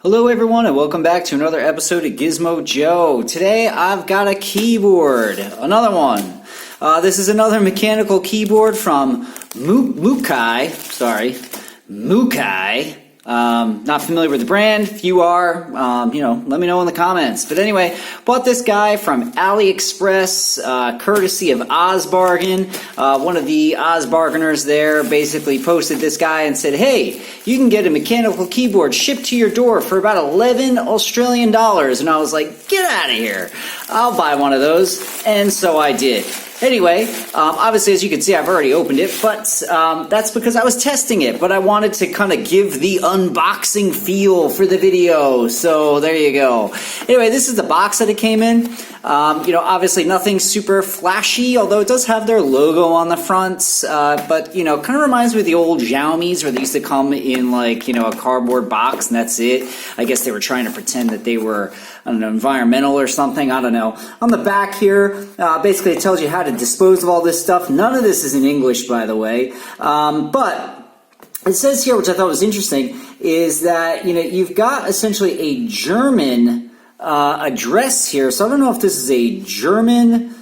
Hello everyone and welcome back to another episode of Gizmo Joe. Today I've got a keyboard, another one. This is another mechanical keyboard from Mucai. Not familiar with the brand. If you are, let me know in the comments. But anyway, bought this guy from AliExpress, courtesy of OzBargain. One of the OzBargainers there basically posted this guy and said, hey, you can get a mechanical keyboard shipped to your door for about 11 Australian dollars. And I was like, get out of here. I'll buy one of those. And so I did. Anyway, obviously, as you can see, I've already opened it, but that's because I was testing it, but I wanted to kind of give the unboxing feel for the video, so there you go. Anyway, this is the box that it came in. Obviously nothing super flashy, although it does have their logo on the front, but, kind of reminds me of the old Xiaomis where they used to come in, a cardboard box, and that's it. I guess they were trying to pretend that they were, environmental or something, I don't know. On the back here, basically it tells you how to dispose of all this stuff. None of this is in English, by the way, but it says here, which I thought was interesting, is that you've got essentially a German address here. So I don't know if this is a German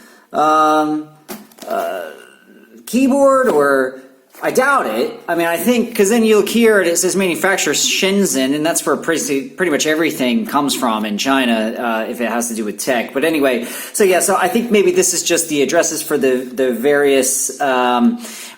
keyboard, or I doubt it. I mean, I think, because then you look here and it says manufacturer Shenzhen, and that's where pretty much everything comes from in China, if it has to do with tech. But anyway, so I think maybe this is just the addresses for the various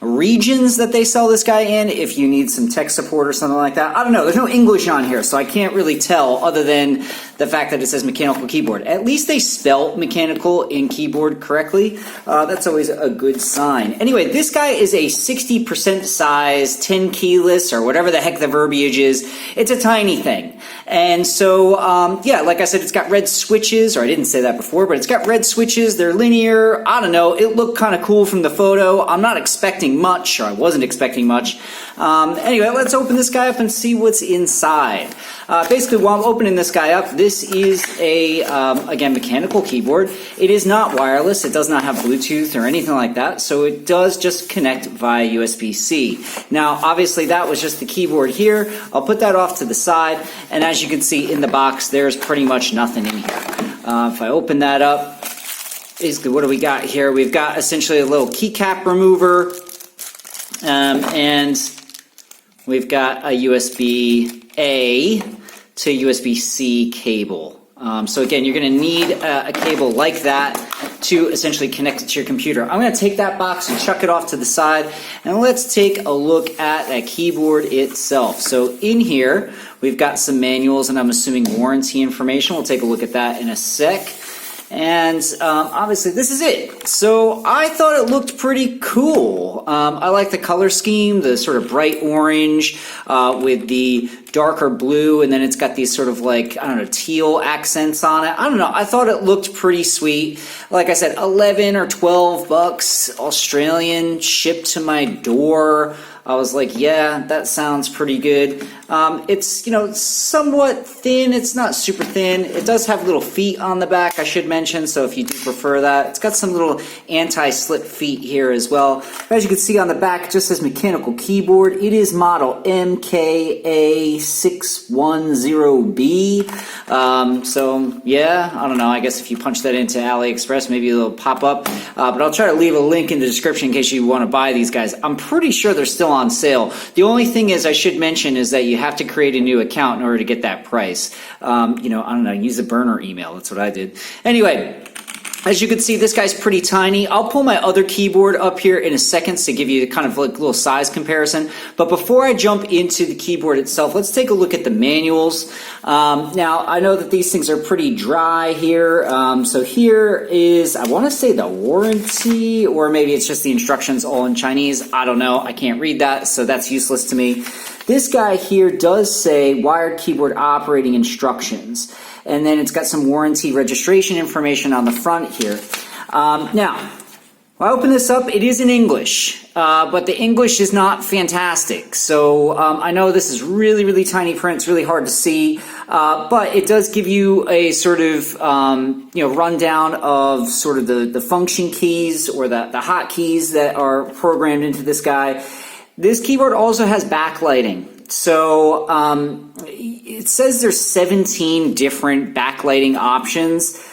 regions that they sell this guy in, if you need some tech support or something like that. I don't know. There's no English on here, so I can't really tell other than the fact that it says mechanical keyboard. At least they spell mechanical in keyboard correctly. That's always a good sign. Anyway, this guy is a 60% size, 10 keyless, or whatever the heck the verbiage is. It's a tiny thing. And so, like I said, it's got red switches, or I didn't say that before, but it's got red switches. They're linear. I don't know. It looked kind of cool from the photo. I'm not expecting much, or I wasn't expecting much. Anyway, let's open this guy up and see what's inside. Basically, while I'm opening this guy up, this is a, again, mechanical keyboard. It is not wireless. It does not have Bluetooth or anything like that, so it does just connect via USB-C. Now, obviously, that was just the keyboard here. I'll put that off to the side, and as you can see in the box, there's pretty much nothing in here. If I open that up, basically, what do we got here? We've got essentially a little keycap remover, and we've got a USB-A to USB-C cable. So again, you're going to need a cable like that to essentially connect it to your computer. I'm going to take that box and chuck it off to the side, and let's take a look at that keyboard itself. So in here, we've got some manuals, and I'm assuming warranty information. We'll take a look at that in a sec. And obviously this is it. So I thought it looked pretty cool. I like the color scheme, the sort of bright orange with the darker blue, and then it's got these sort of teal accents on it. I don't know. I thought it looked pretty sweet. Like I said, 11 or 12 bucks Australian shipped to my door. I was like, yeah, that sounds pretty good. It's, somewhat thin. It's not super thin. It does have little feet on the back, I should mention, so if you do prefer that. It's got some little anti-slip feet here as well. As you can see on the back, it just says mechanical keyboard. It is model MKA610B. So, yeah, I don't know. I guess if you punch that into AliExpress, maybe it'll pop up. But I'll try to leave a link in the description in case you want to buy these guys. I'm pretty sure they're still on sale. The only thing is, I should mention, is that you have to create a new account in order to get that price. I don't know, use a burner email. That's what I did. Anyway, as you can see, this guy's pretty tiny. I'll pull my other keyboard up here in a second to give you kind of a little size comparison. But before I jump into the keyboard itself, let's take a look at the manuals. Now, I know that these things are pretty dry here. So here is, I want to say, the warranty, or maybe it's just the instructions all in Chinese. I don't know. I can't read that, so that's useless to me. This guy here does say wired keyboard operating instructions. And then it's got some warranty registration information on the front here. Now, when I open this up, it is in English, but the English is not fantastic. So I know this is really, really tiny print. It's really hard to see, but it does give you a sort of rundown of sort of the function keys, or the hotkeys that are programmed into this guy. This keyboard also has backlighting. So it says there's 17 different backlighting options.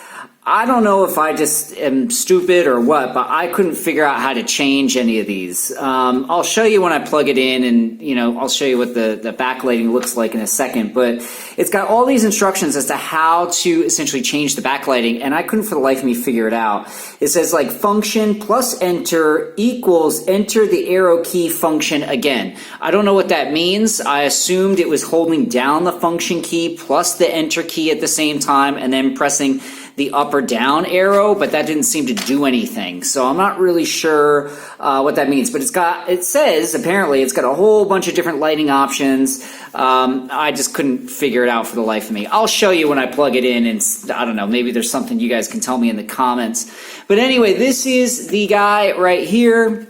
I don't know if I just am stupid or what, but I couldn't figure out how to change any of these. I'll show you when I plug it in, and I'll show you what the backlighting looks like in a second. But it's got all these instructions as to how to essentially change the backlighting, and I couldn't for the life of me figure it out. It says like function plus enter equals enter the arrow key function again. I don't know what that means. I assumed it was holding down the function key plus the enter key at the same time and then pressing the up or down arrow, but that didn't seem to do anything. So I'm not really sure what that means, but it says apparently it's got a whole bunch of different lighting options. I just couldn't figure it out for the life of me. I'll show you when I plug it in, and I don't know, maybe there's something you guys can tell me in the comments. But anyway, this is the guy right here.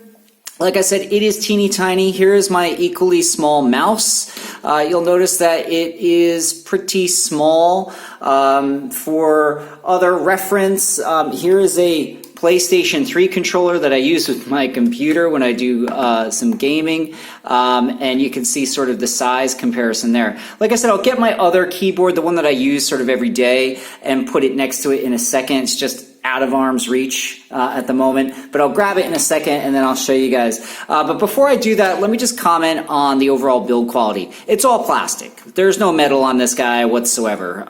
Like I said, it is teeny tiny. Here is my equally small mouse. You'll notice that it is pretty small. For other reference, here is a PlayStation 3 controller that I use with my computer when I do some gaming, and you can see sort of the size comparison there. Like I said, I'll get my other keyboard, the one that I use sort of every day, and put it next to it in a second. It's just out of arm's reach at the moment, but I'll grab it in a second and then I'll show you guys. But before I do that, let me just comment on the overall build quality. It's all plastic. There's no metal on this guy whatsoever.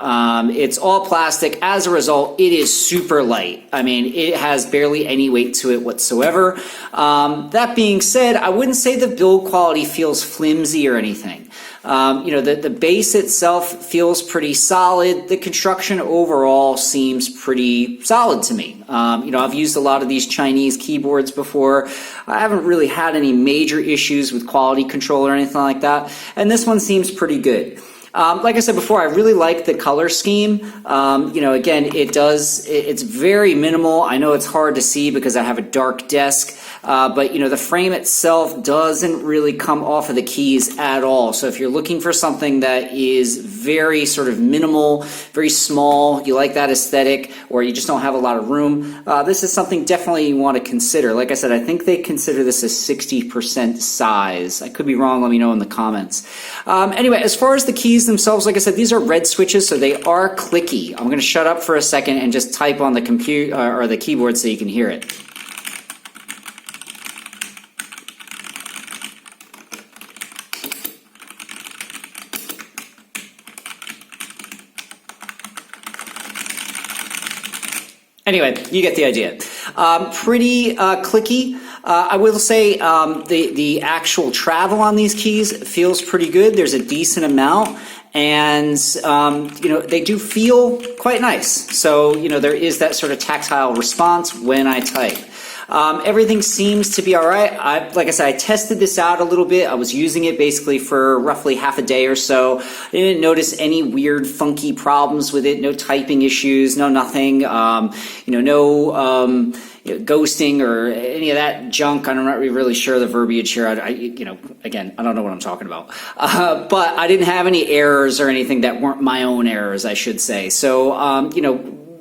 It's all plastic. As a result, it is super light. I mean, it has barely any weight to it whatsoever. That being said, I wouldn't say the build quality feels flimsy or anything. The base itself feels pretty solid. The construction overall seems pretty solid to me. I've used a lot of these Chinese keyboards before. I haven't really had any major issues with quality control or anything like that. And this one seems pretty good. Like I said before, I really like the color scheme. Again, it's very minimal. I know it's hard to see because I have a dark desk, but the frame itself doesn't really come off of the keys at all. So if you're looking for something that is very sort of minimal, very small, you like that aesthetic, or you just don't have a lot of room, this is something definitely you want to consider. Like I said, I think they consider this a 60% size. I could be wrong, let me know in the comments. Anyway, as far as the keys themselves, like I said, these are red switches, so they are clicky. I'm going to shut up for a second and just type on the computer or the keyboard so you can hear it. Anyway, you get the idea. Pretty clicky. I will say the actual travel on these keys feels pretty good. There's a decent amount, and they do feel quite nice. So there is that sort of tactile response when I type. Everything seems to be all right. Like I said, I tested this out a little bit. I was using it basically for roughly half a day or so. I didn't notice any weird, funky problems with it. No typing issues, no nothing. No ghosting or any of that junk. I'm not really sure the verbiage here. Again, I don't know what I'm talking about. But I didn't have any errors or anything that weren't my own errors, I should say. So,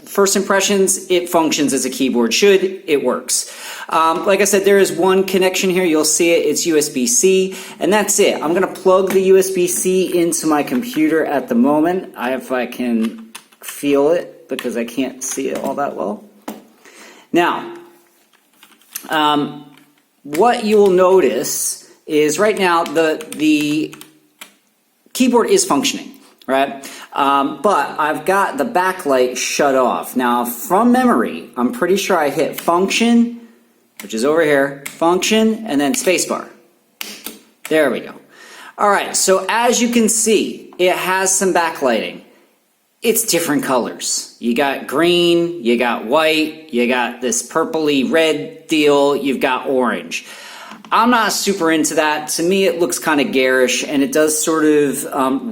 first impressions, it functions as a keyboard should. It works. Like I said, there is one connection here. You'll see it. It's USB-C, and that's it. I'm going to plug the USB-C into my computer at the moment. If I can feel it, because I can't see it all that well. Now, what you will notice is right now the keyboard is functioning. Right? But I've got the backlight shut off. Now, from memory, I'm pretty sure I hit function, which is over here, function, and then spacebar. There we go. All right, so as you can see, it has some backlighting. It's different colors. You got green, you got white, you got this purpley red deal, you've got orange. I'm not super into that. To me, it looks kind of garish, and it does sort of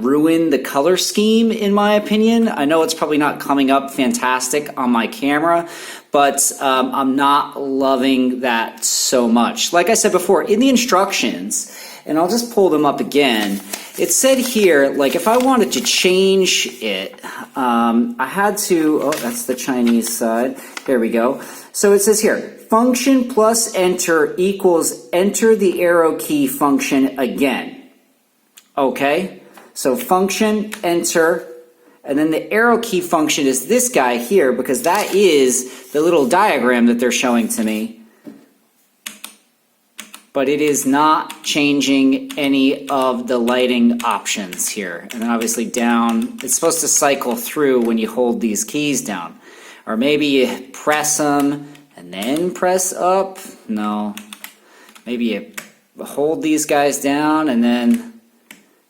ruin the color scheme, in my opinion. I know it's probably not coming up fantastic on my camera, but I'm not loving that so much. Like I said before, in the instructions, and I'll just pull them up again, it said here, like if I wanted to change it, I had to, oh, that's the Chinese side. There we go. So it says here, function plus enter equals enter the arrow key function again. Okay, So function, enter, and then the arrow key function is this guy here, because that is the little diagram that they're showing to me. But it is not changing any of the lighting options here. And then obviously down, it's supposed to cycle through when you hold these keys down. Or maybe you press them and then press up. No. Maybe you hold these guys down and then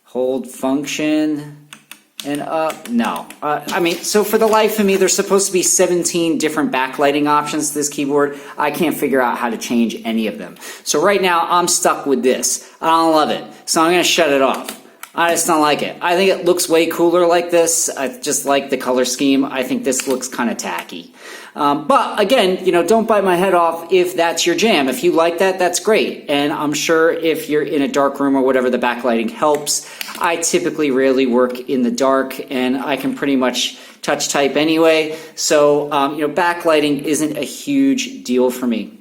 hold function and up. No. I mean, so for the life of me, there's supposed to be 17 different backlighting options to this keyboard. I can't figure out how to change any of them. So right now, I'm stuck with this. I don't love it. So I'm going to shut it off. I just don't like it. I think it looks way cooler like this. I just like the color scheme. I think this looks kind of tacky. But again, you know, don't bite my head off if that's your jam. If you like that, that's great. And I'm sure if you're in a dark room or whatever, the backlighting helps. I typically rarely work in the dark, and I can pretty much touch type anyway. So, you know, backlighting isn't a huge deal for me.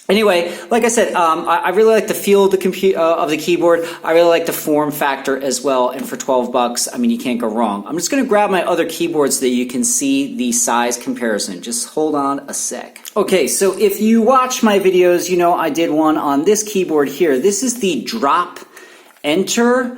Anyway, like I said, I really like the feel of the keyboard. I really like the form factor as well. And for 12 bucks, I mean, you can't go wrong. I'm just going to grab my other keyboard so that you can see the size comparison. Just hold on a sec. Okay, so if you watch my videos, you know I did one on this keyboard here. This is the drop enter.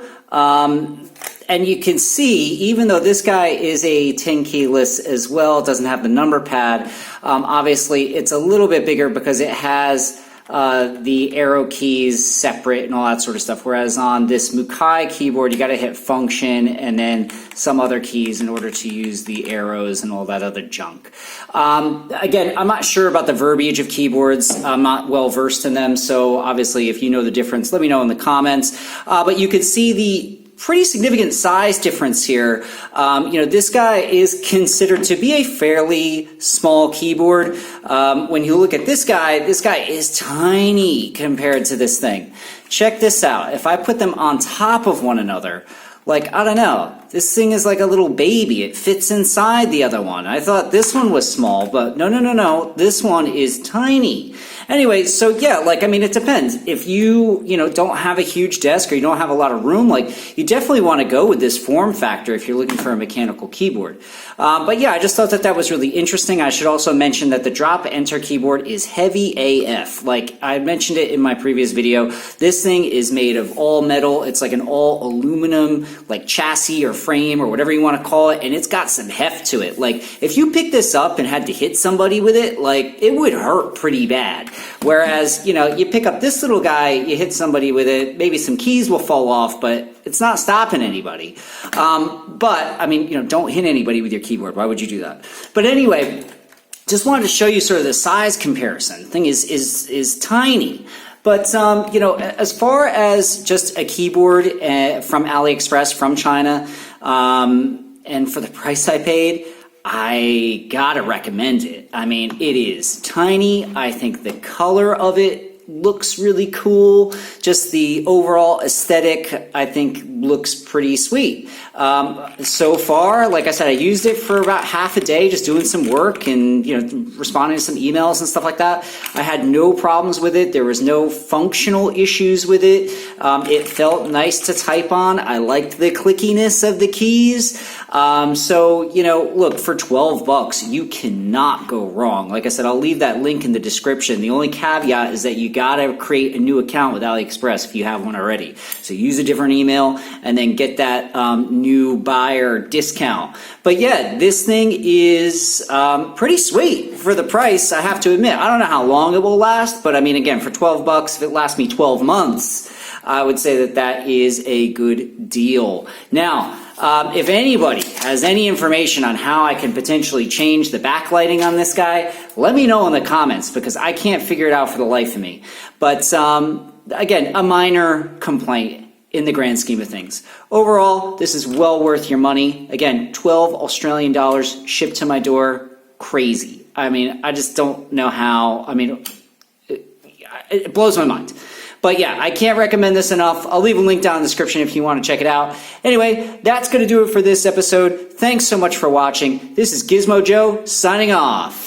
And you can see, even though this guy is a 10 keyless as well, it doesn't have the number pad, obviously it's a little bit bigger because it has the arrow keys separate and all that sort of stuff. Whereas on this Mucai keyboard, you got to hit function and then some other keys in order to use the arrows and all that other junk. Again, I'm not sure about the verbiage of keyboards. I'm not well versed in them. So obviously, if you know the difference, let me know in the comments. But you can see the pretty significant size difference here. You know, this guy is considered to be a fairly small keyboard. When you look at this guy is tiny compared to this thing. Check this out. If I put them on top of one another, like, I don't know, this thing is like a little baby. It fits inside the other one. I thought this one was small, but no. This one is tiny. Anyway, so yeah, like, I mean, it depends. If you know, don't have a huge desk or you don't have a lot of room, like, you definitely want to go with this form factor if you're looking for a mechanical keyboard. But yeah, I just thought that was really interesting. I should also mention that the drop enter keyboard is heavy AF. Like I mentioned it in my previous video, this thing is made of all metal. It's like an all aluminum, like chassis or frame or whatever you want to call it, and it's got some heft to it. Like, if you pick this up and had to hit somebody with it, like, it would hurt pretty bad. Whereas, you know, you pick up this little guy, you hit somebody with it, maybe some keys will fall off, but it's not stopping anybody. But, I mean, you know, don't hit anybody with your keyboard. Why would you do that? But anyway, just wanted to show you sort of the size comparison. The thing is tiny. But, you know, as far as just a keyboard from AliExpress, from China, and for the price I paid, I gotta recommend it. I mean, it is tiny. I think the color of it looks really cool. Just the overall aesthetic, I think, looks pretty sweet. So far, like I said, I used it for about half a day, just doing some work and, you know, responding to some emails and stuff like that. I had no problems with it. There was no functional issues with it. It felt nice to type on. I liked the clickiness of the keys. So, you know, look, for 12 bucks, you cannot go wrong. Like I said, I'll leave that link in the description. The only caveat is that you gotta create a new account with AliExpress if you have one already. So use a different email and then get that new buyer discount. But yeah, this thing is pretty sweet for the price, I have to admit. I don't know how long it will last, but I mean, again, for 12 bucks, if it lasts me 12 months, I would say that that is a good deal. Now, if anybody has any information on how I can potentially change the backlighting on this guy, let me know in the comments, because I can't figure it out for the life of me. But again, a minor complaint in the grand scheme of things. Overall, this is well worth your money. Again, 12 Australian dollars shipped to my door. Crazy. I mean, I just don't know how. I mean, it blows my mind. But yeah, I can't recommend this enough. I'll leave a link down in the description if you want to check it out. Anyway, that's going to do it for this episode. Thanks so much for watching. This is Gizmo Joe signing off.